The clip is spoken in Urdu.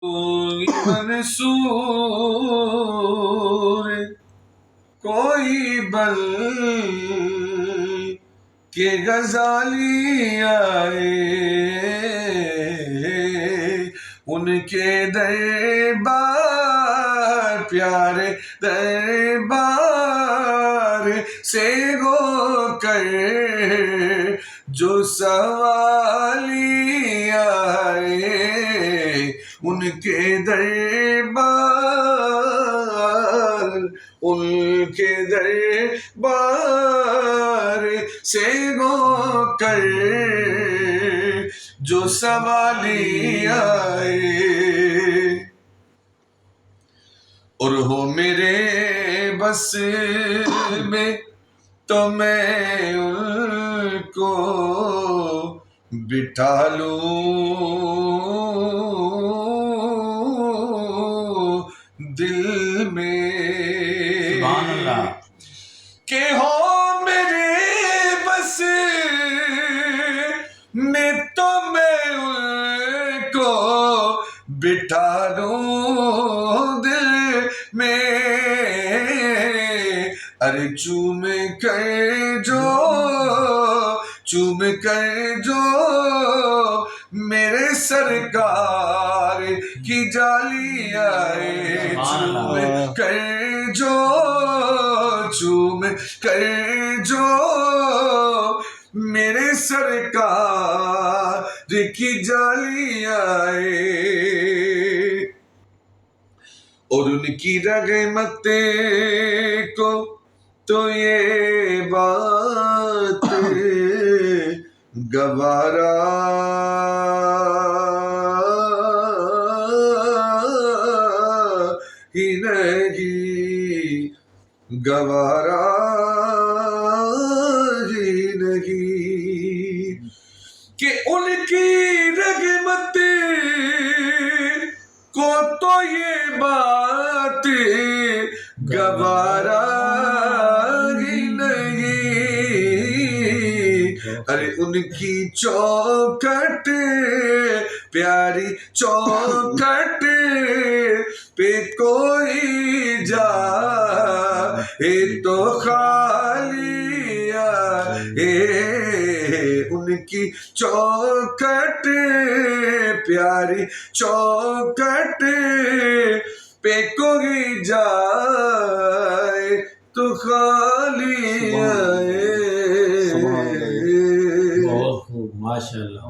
کوئی منصور کوئی بل کہ غزالی آئے، ان کے دربار پیارے دربار سے ہو کر جو سوالی آئے، ان کے دربار سے ہو کر جو سوالی آئے، اور ہو میرے بس میں تو میں ان کو بٹھا لوں دل میں، سبحان اللہ، کہ ہو میرے بس میں تو میں ان کو بٹھا لوں دل میں، ارے چوم کر جو میرے سرکار کی جالی آئے، چوم کر جو میرے سرکار کی جالی آئے، اور ان کی رحمت کو تو یہ بات گوارا ہی نہیں، گوارا ہی نہیں، کہ ان کی رحمت کو تو یہ بات گوارا ہی نہیں، ارے ان کی چوکھٹ پیاری چوکھٹ پہ کوئی جائے تو خالی آئے، ان کی چوکھٹ پیاری چوکھٹ پہ کوئی جائے تو خالی آئے۔ بہت خوب، ماشاء اللہ۔